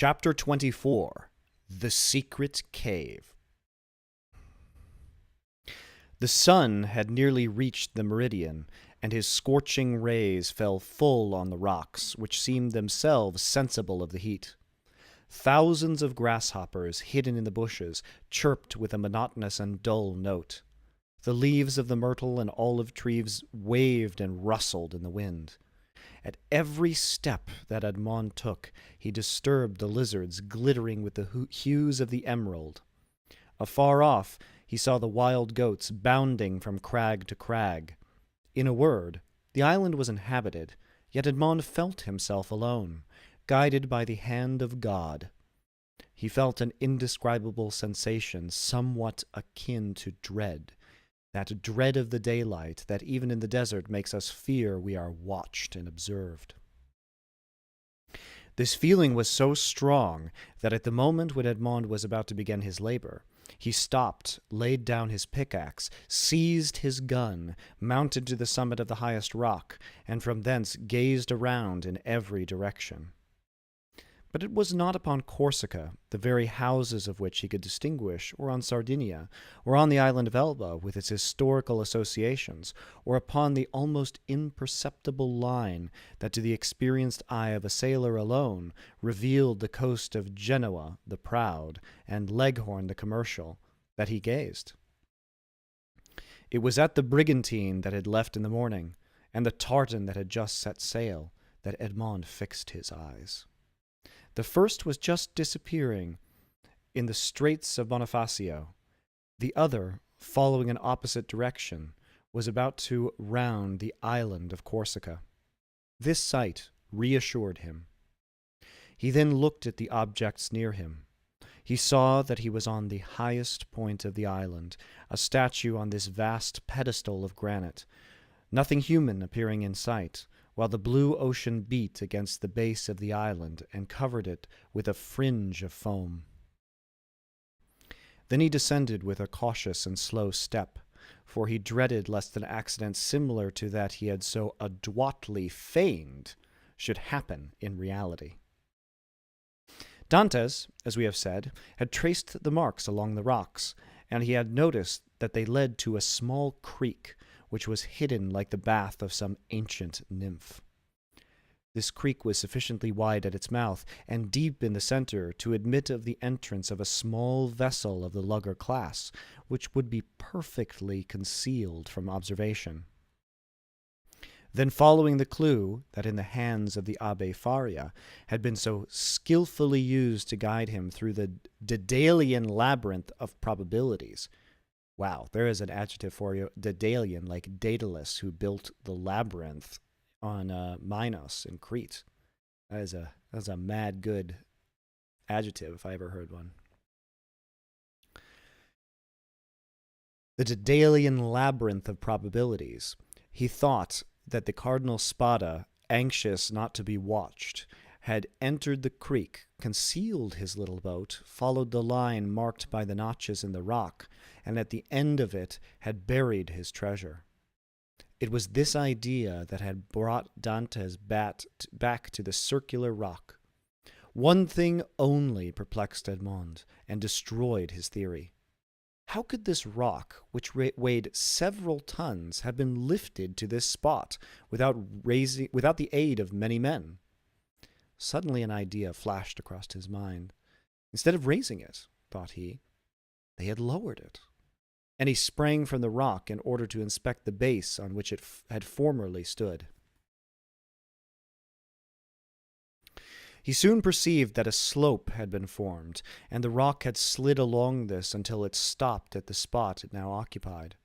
Chapter 24 The Secret Cave. The sun had nearly reached the meridian, and his scorching rays fell full on the rocks, which seemed themselves sensible of the heat. Thousands of grasshoppers, hidden in the bushes, chirped with a monotonous and dull note. The leaves of the myrtle and olive trees waved and rustled in the wind. At every step that Edmond took, he disturbed the lizards glittering with the hues of the emerald. Afar off, he saw the wild goats bounding from crag to crag. In a word, the island was inhabited, yet Edmond felt himself alone, guided by the hand of God. He felt an indescribable sensation somewhat akin to dread, that dread of the daylight that even in the desert makes us fear we are watched and observed. This feeling was so strong that at the moment when Edmond was about to begin his labor, he stopped, laid down his pickaxe, seized his gun, mounted to the summit of the highest rock, and from thence gazed around in every direction. But it was not upon Corsica, the very houses of which he could distinguish, or on Sardinia, or on the island of Elba with its historical associations, or upon the almost imperceptible line that to the experienced eye of a sailor alone revealed the coast of Genoa the proud, and Leghorn the commercial, that he gazed. It was at the brigantine that had left in the morning, and the tartan that had just set sail, that Edmond fixed his eyes. The first was just disappearing in the Straits of Bonifacio. The other, following an opposite direction, was about to round the island of Corsica. This sight reassured him. He then looked at the objects near him. He saw that he was on the highest point of the island, a statue on this vast pedestal of granite, nothing human appearing in sight, while the blue ocean beat against the base of the island and covered it with a fringe of foam. Then he descended with a cautious and slow step, for he dreaded lest an accident similar to that he had so adroitly feigned should happen in reality. Dantès, as we have said, had traced the marks along the rocks, and he had noticed that they led to a small creek, which was hidden like the bath of some ancient nymph. This creek was sufficiently wide at its mouth and deep in the center to admit of the entrance of a small vessel of the lugger class, which would be perfectly concealed from observation. Then, following the clue that in the hands of the Abbé Faria had been so skillfully used to guide him through the Daedalian labyrinth of probabilities. Wow, there is an adjective for you, Daedalian, like Daedalus, who built the labyrinth on Minos in Crete. That's a mad good adjective if I ever heard one. The Daedalian labyrinth of probabilities. He thought that the Cardinal Spada, anxious not to be watched, had entered the creek, concealed his little boat, followed the line marked by the notches in the rock, and at the end of it had buried his treasure. It was this idea that had brought Dantès back to the circular rock. One thing only perplexed Edmond and destroyed his theory. How could this rock, which weighed several tons, have been lifted to this spot without the aid of many men? Suddenly an idea flashed across his mind. Instead of raising it, thought he, they had lowered it. And he sprang from the rock in order to inspect the base on which it had formerly stood. He soon perceived that a slope had been formed, and the rock had slid along this until it stopped at the spot it now occupied.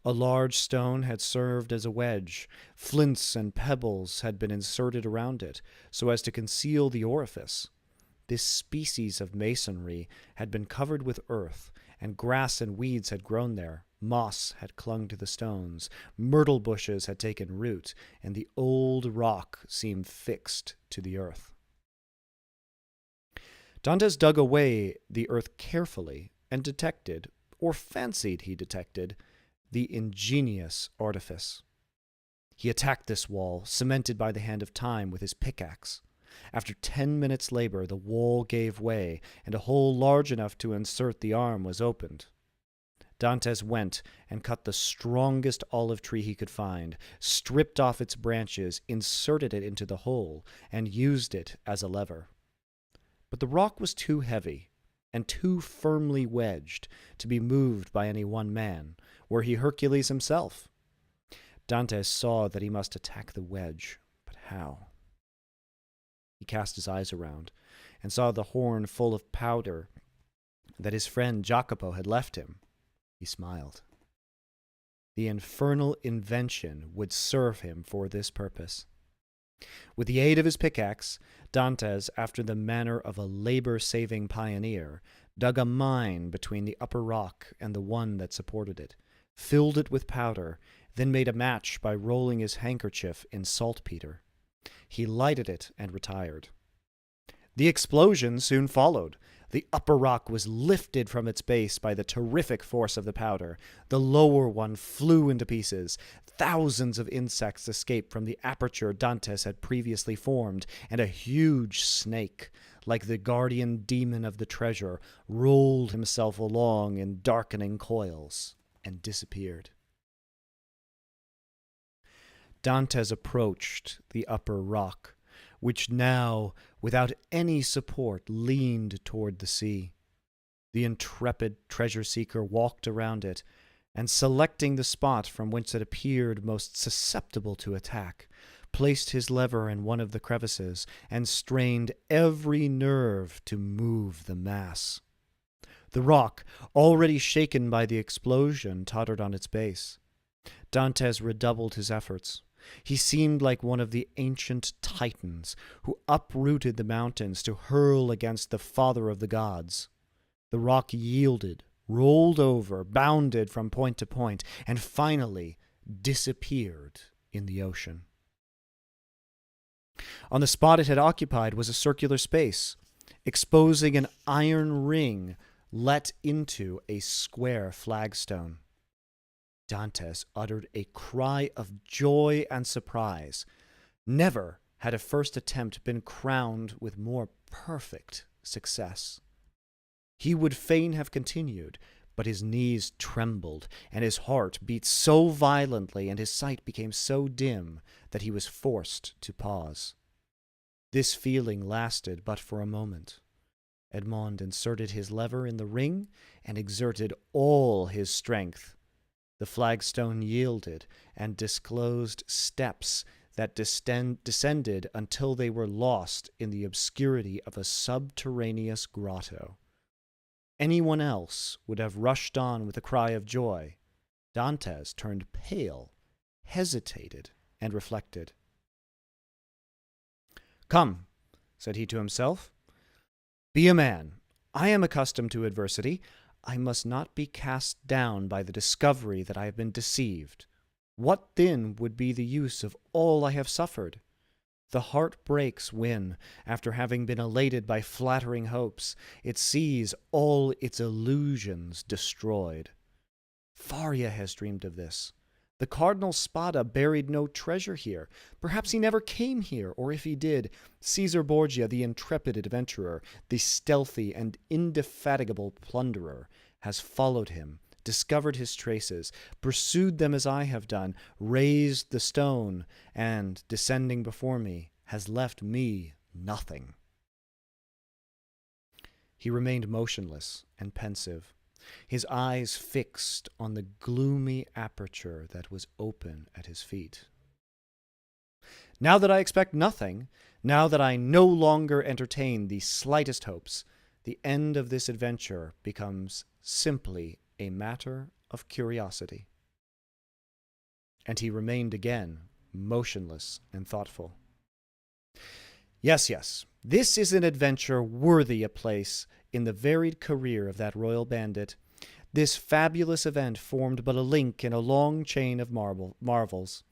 A large stone had served as a wedge. Flints and pebbles had been inserted around it, so as to conceal the orifice. This species of masonry had been covered with earth, and grass and weeds had grown there. Moss had clung to the stones, myrtle bushes had taken root, and the old rock seemed fixed to the earth. Dantès dug away the earth carefully and detected, or fancied he detected, the ingenious artifice. He attacked this wall, cemented by the hand of time, with his pickaxe. After 10 minutes' labor, the wall gave way, and a hole large enough to insert the arm was opened. Dantes went and cut the strongest olive tree he could find, stripped off its branches, inserted it into the hole, and used it as a lever. But the rock was too heavy and too firmly wedged to be moved by any one man, were he Hercules himself. Dantes saw that he must attack the wedge, but how? He cast his eyes around and saw the horn full of powder that his friend Jacopo had left him. He smiled. The infernal invention would serve him for this purpose. With the aid of his pickaxe, Dantes, after the manner of a labor-saving pioneer, dug a mine between the upper rock and the one that supported it, filled it with powder, then made a match by rolling his handkerchief in saltpeter. He lighted it and retired. The explosion soon followed. The upper rock was lifted from its base by the terrific force of the powder. The lower one flew into pieces. Thousands of insects escaped from the aperture Dantes had previously formed, and a huge snake, like the guardian demon of the treasure, rolled himself along in darkening coils and disappeared. Dantes approached the upper rock, which now, without any support, leaned toward the sea. The intrepid treasure-seeker walked around it, and selecting the spot from whence it appeared most susceptible to attack, placed his lever in one of the crevices, and strained every nerve to move the mass. The rock, already shaken by the explosion, tottered on its base. Dantes redoubled his efforts. He seemed like one of the ancient Titans who uprooted the mountains to hurl against the father of the gods. The rock yielded, rolled over, bounded from point to point, and finally disappeared in the ocean. On the spot it had occupied was a circular space, exposing an iron ring let into a square flagstone. Dantes uttered a cry of joy and surprise. Never had a first attempt been crowned with more perfect success. He would fain have continued, but his knees trembled, and his heart beat so violently, and his sight became so dim, that he was forced to pause. This feeling lasted but for a moment. Edmond inserted his lever in the ring and exerted all his strength. The flagstone yielded and disclosed steps that descended until they were lost in the obscurity of a subterraneous grotto. Anyone else would have rushed on with a cry of joy. Dantes turned pale, hesitated, and reflected. "Come," said he to himself, "be a man. I am accustomed to adversity. I must not be cast down by the discovery that I have been deceived. What then would be the use of all I have suffered? The heart breaks when, after having been elated by flattering hopes, it sees all its illusions destroyed. Faria has dreamed of this. The Cardinal Spada buried no treasure here. Perhaps he never came here, or if he did, Caesar Borgia, the intrepid adventurer, the stealthy and indefatigable plunderer, has followed him, discovered his traces, pursued them as I have done, raised the stone, and, descending before me, has left me nothing." He remained motionless and pensive, his eyes fixed on the gloomy aperture that was open at his feet. "Now that I expect nothing, now that I no longer entertain the slightest hopes, the end of this adventure becomes simply a matter of curiosity." And he remained again motionless and thoughtful. Yes, this is an adventure worthy a place in the varied career of that royal bandit. This fabulous event formed but a link in a long chain of marvels.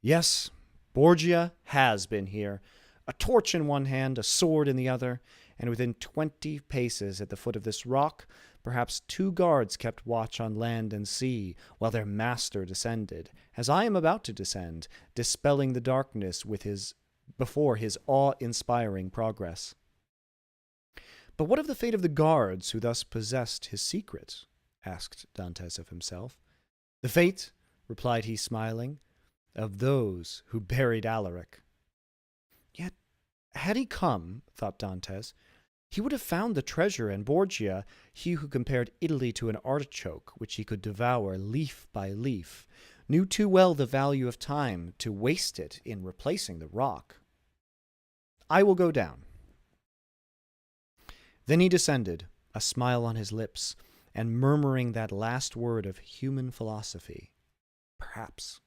Yes, Borgia has been here, a torch in one hand, a sword in the other, and within 20 paces at the foot of this rock, perhaps 2 guards kept watch on land and sea, while their master descended, as I am about to descend, dispelling the darkness with his before his awe-inspiring progress. But what of the fate of the guards who thus possessed his secret? Asked Dantes of himself. The fate, replied he, smiling, of those who buried Alaric. Yet, had he come, thought Dantes, he would have found the treasure, and Borgia, he who compared Italy to an artichoke which he could devour leaf by leaf, knew too well the value of time to waste it in replacing the rock. I will go down. Then he descended, a smile on his lips, and murmuring that last word of human philosophy, perhaps.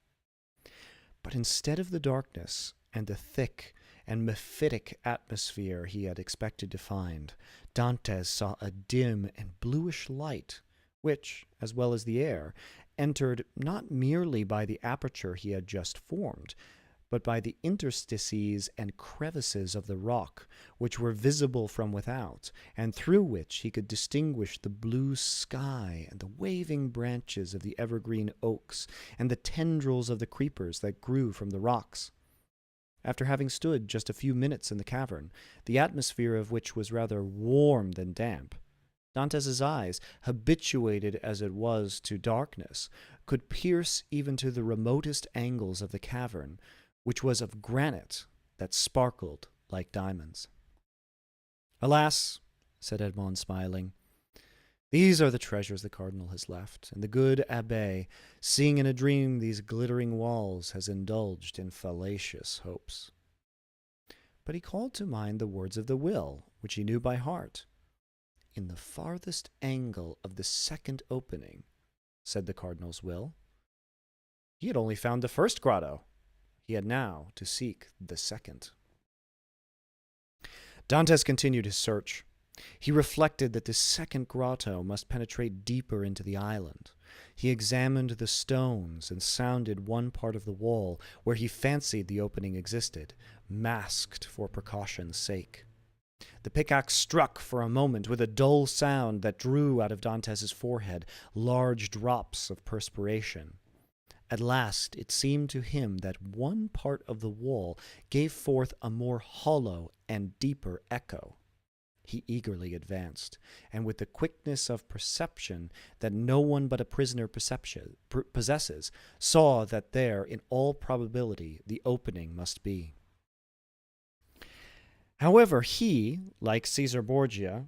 But instead of the darkness and the thick and mephitic atmosphere he had expected to find, Dantes saw a dim and bluish light, which, as well as the air, entered not merely by the aperture he had just formed, but by the interstices and crevices of the rock, which were visible from without, and through which he could distinguish the blue sky and the waving branches of the evergreen oaks and the tendrils of the creepers that grew from the rocks. After having stood just a few minutes in the cavern, the atmosphere of which was rather warm than damp, Dantes's eyes, habituated as it was to darkness, could pierce even to the remotest angles of the cavern, which was of granite that sparkled like diamonds. Alas, said Edmond, smiling, these are the treasures the cardinal has left, and the good abbé, seeing in a dream these glittering walls, has indulged in fallacious hopes. But he called to mind the words of the will, which he knew by heart. In the farthest angle of the second opening, said the cardinal's will. He had only found the first grotto. He had now to seek the second. Dantes continued his search. He reflected that the second grotto must penetrate deeper into the island. He examined the stones and sounded one part of the wall where he fancied the opening existed, masked for precaution's sake. The pickaxe struck for a moment with a dull sound that drew out of Dantes's forehead large drops of perspiration. At last it seemed to him that one part of the wall gave forth a more hollow and deeper echo. He eagerly advanced, and with the quickness of perception that no one but a prisoner possesses, saw that there, in all probability, the opening must be. However, he, like Caesar Borgia,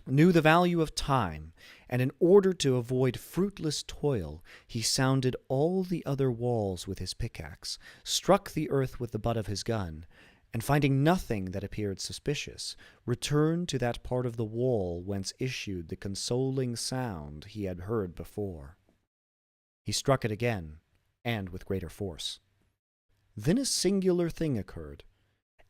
knew the value of time, and in order to avoid fruitless toil, he sounded all the other walls with his pickaxe, struck the earth with the butt of his gun, and finding nothing that appeared suspicious, returned to that part of the wall whence issued the consoling sound he had heard before. He struck it again, and with greater force. Then a singular thing occurred.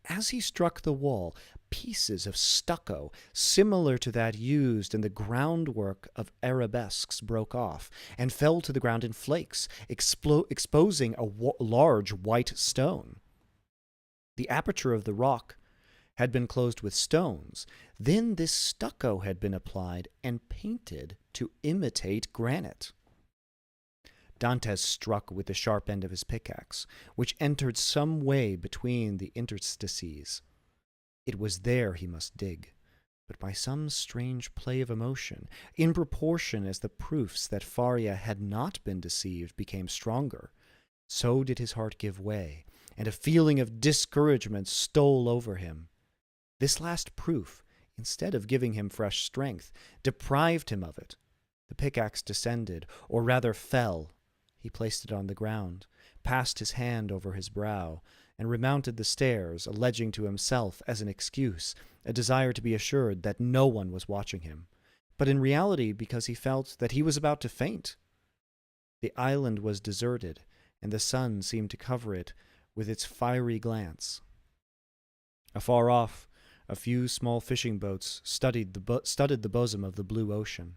As he struck the wall, pieces of stucco, similar to that used in the groundwork of arabesques, broke off and fell to the ground in flakes, exposing a large white stone. The aperture of the rock had been closed with stones. Then this stucco had been applied and painted to imitate granite. Dantes struck with the sharp end of his pickaxe, which entered some way between the interstices. It was there he must dig, but by some strange play of emotion, in proportion as the proofs that Faria had not been deceived became stronger, so did his heart give way, and a feeling of discouragement stole over him. This last proof, instead of giving him fresh strength, deprived him of it. The pickaxe descended, or rather fell. He placed it on the ground, passed his hand over his brow, and remounted the stairs, alleging to himself as an excuse a desire to be assured that no one was watching him, but in reality because he felt that he was about to faint. The island was deserted, and the sun seemed to cover it with its fiery glance. Afar off, a few small fishing boats studded the bosom of the blue ocean.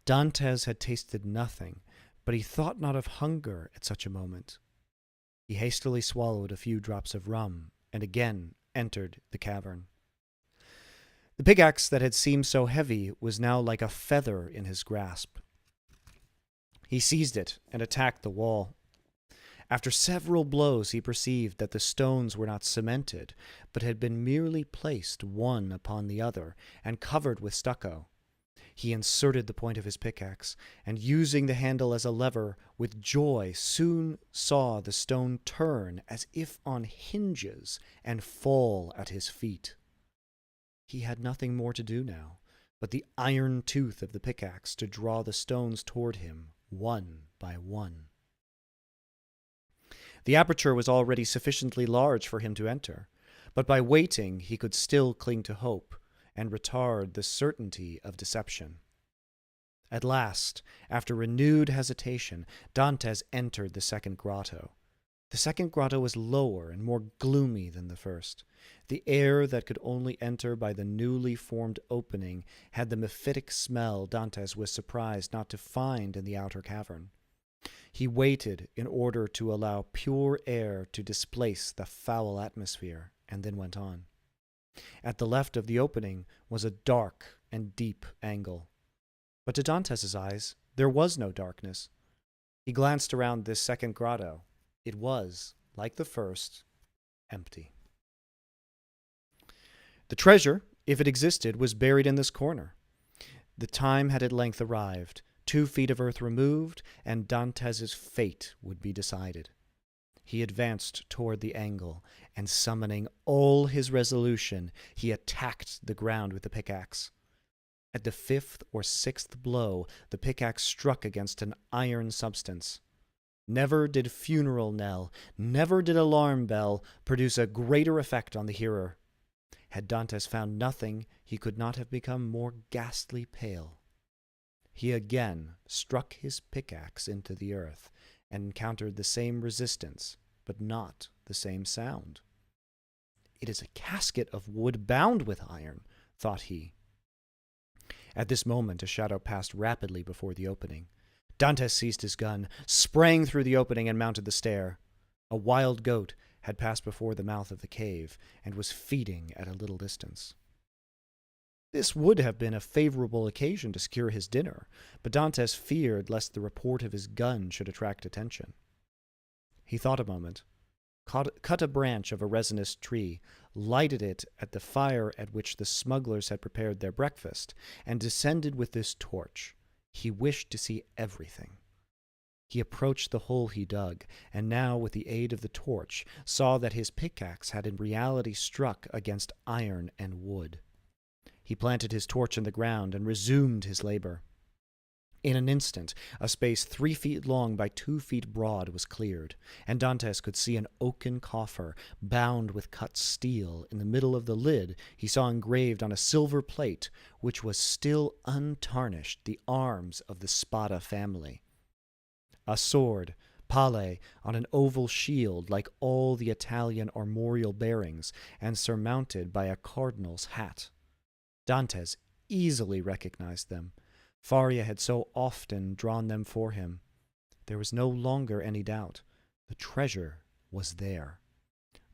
Dantes had tasted nothing, but he thought not of hunger at such a moment. He hastily swallowed a few drops of rum, and again entered the cavern. The pickaxe that had seemed so heavy was now like a feather in his grasp. He seized it and attacked the wall. After several blows, he perceived that the stones were not cemented, but had been merely placed one upon the other and covered with stucco. He inserted the point of his pickaxe, and using the handle as a lever, with joy soon saw the stone turn as if on hinges and fall at his feet. He had nothing more to do now, but the iron tooth of the pickaxe to draw the stones toward him one by one. The aperture was already sufficiently large for him to enter, but by waiting he could still cling to hope and retard the certainty of deception. At last, after renewed hesitation, Dantes entered the second grotto. The second grotto was lower and more gloomy than the first. The air that could only enter by the newly formed opening had the mephitic smell Dantes was surprised not to find in the outer cavern. He waited in order to allow pure air to displace the foul atmosphere, and then went on. At the left of the opening was a dark and deep angle. But to Dantes's eyes, there was no darkness. He glanced around this second grotto. It was, like the first, empty. The treasure, if it existed, was buried in this corner. The time had at length arrived. 2 feet of earth removed, and Dantes's fate would be decided. He advanced toward the angle, and summoning all his resolution, he attacked the ground with the pickaxe. At the 5th or 6th blow, the pickaxe struck against an iron substance. Never did funeral knell, never did alarm bell produce a greater effect on the hearer. Had Dantes found nothing, he could not have become more ghastly pale. He again struck his pickaxe into the earth, and encountered the same resistance, but not the same sound. "It is a casket of wood bound with iron," thought he. At this moment a shadow passed rapidly before the opening. Dantes seized his gun, sprang through the opening, and mounted the stair. A wild goat had passed before the mouth of the cave, and was feeding at a little distance. This would have been a favorable occasion to secure his dinner, but Dantes feared lest the report of his gun should attract attention. He thought a moment, cut a branch of a resinous tree, lighted it at the fire at which the smugglers had prepared their breakfast, and descended with this torch. He wished to see everything. He approached the hole he dug, and now, with the aid of the torch, saw that his pickaxe had in reality struck against iron and wood. He planted his torch in the ground and resumed his labor. In an instant, a space 3 feet long by 2 feet broad was cleared, and Dantes could see an oaken coffer bound with cut steel. In the middle of the lid he saw engraved on a silver plate, which was still untarnished, the arms of the Spada family. A sword, pale, on an oval shield like all the Italian armorial bearings, and surmounted by a cardinal's hat. Dantes easily recognized them. Faria had so often drawn them for him. There was no longer any doubt. The treasure was there.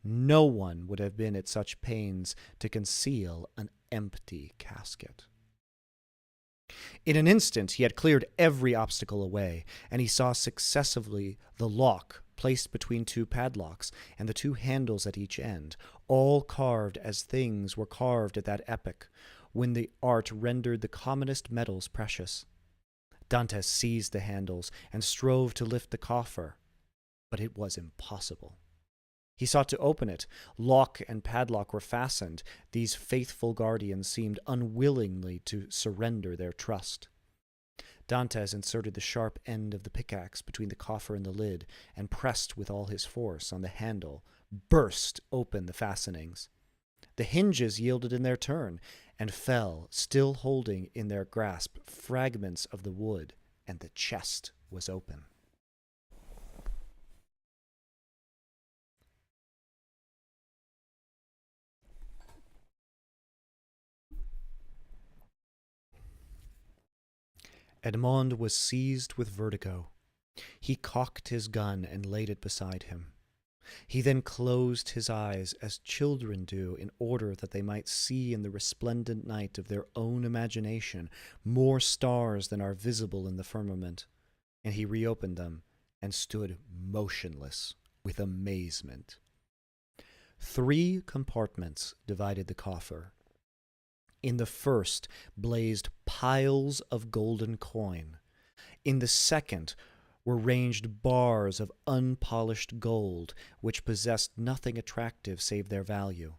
No one would have been at such pains to conceal an empty casket. In an instant he had cleared every obstacle away, and he saw successively the lock placed between 2 padlocks, and the 2 handles at each end, all carved as things were carved at that epoch, when the art rendered the commonest metals precious. Dantes seized the handles and strove to lift the coffer, but it was impossible. He sought to open it. Lock and padlock were fastened. These faithful guardians seemed unwillingly to surrender their trust. Dantes inserted the sharp end of the pickaxe between the coffer and the lid, and pressed with all his force on the handle, burst open the fastenings. The hinges yielded in their turn, and fell, still holding in their grasp fragments of the wood, and the chest was open. Edmond was seized with vertigo. He cocked his gun and laid it beside him. He then closed his eyes as children do in order that they might see in the resplendent night of their own imagination more stars than are visible in the firmament, and he reopened them and stood motionless with amazement. 3 compartments divided the coffer. In the first blazed piles of golden coin. In the second were ranged bars of unpolished gold, which possessed nothing attractive save their value.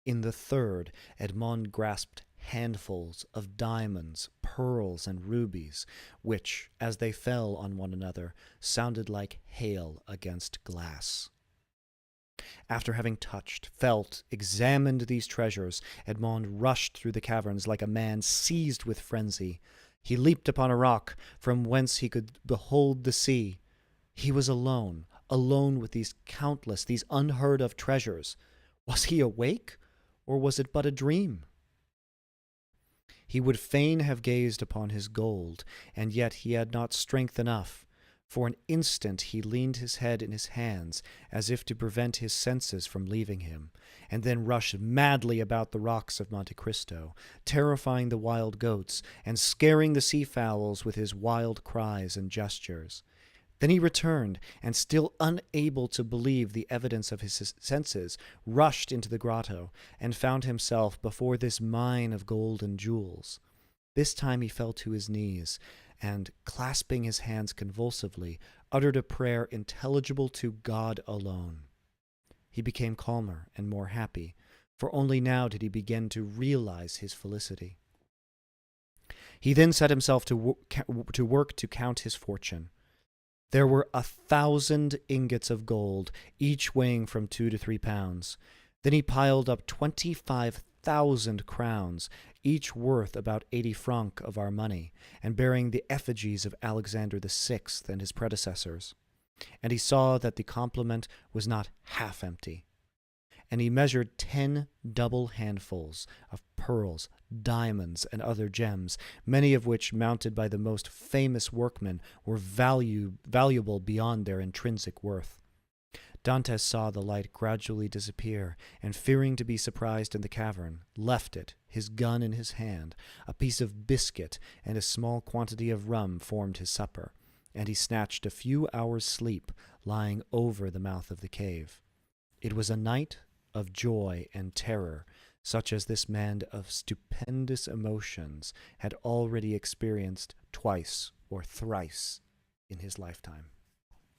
In the third, Edmond grasped handfuls of diamonds, pearls, and rubies, which, as they fell on one another, sounded like hail against glass. After having touched, felt, examined these treasures, Edmond rushed through the caverns like a man seized with frenzy. He leaped upon a rock from whence he could behold the sea. He was alone, alone with these countless, these unheard-of treasures. Was he awake, or was it but a dream? He would fain have gazed upon his gold, and yet he had not strength enough. For an instant he leaned his head in his hands, as if to prevent his senses from leaving him, and then rushed madly about the rocks of Monte Cristo, terrifying the wild goats, and scaring the sea-fowls with his wild cries and gestures. Then he returned, and still unable to believe the evidence of his senses, rushed into the grotto, and found himself before this mine of gold and jewels. This time he fell to his knees, and, clasping his hands convulsively, uttered a prayer intelligible to God alone. He became calmer and more happy, for only now did he begin to realize his felicity. He then set himself to work to count his fortune. There were 1,000 ingots of gold, each weighing from 2 to 3 pounds. Then he piled up 25,000 crowns, each worth about 80 francs of our money, and bearing the effigies of Alexander VI and his predecessors. And he saw that the complement was not half empty. And he measured 10 double handfuls of pearls, diamonds, and other gems, many of which, mounted by the most famous workmen, were valuable beyond their intrinsic worth. Dantès saw the light gradually disappear, and fearing to be surprised in the cavern, left it, his gun in his hand. A piece of biscuit and a small quantity of rum formed his supper, and he snatched a few hours' sleep, lying over the mouth of the cave. It was a night of joy and terror, such as this man of stupendous emotions had already experienced twice or thrice in his lifetime.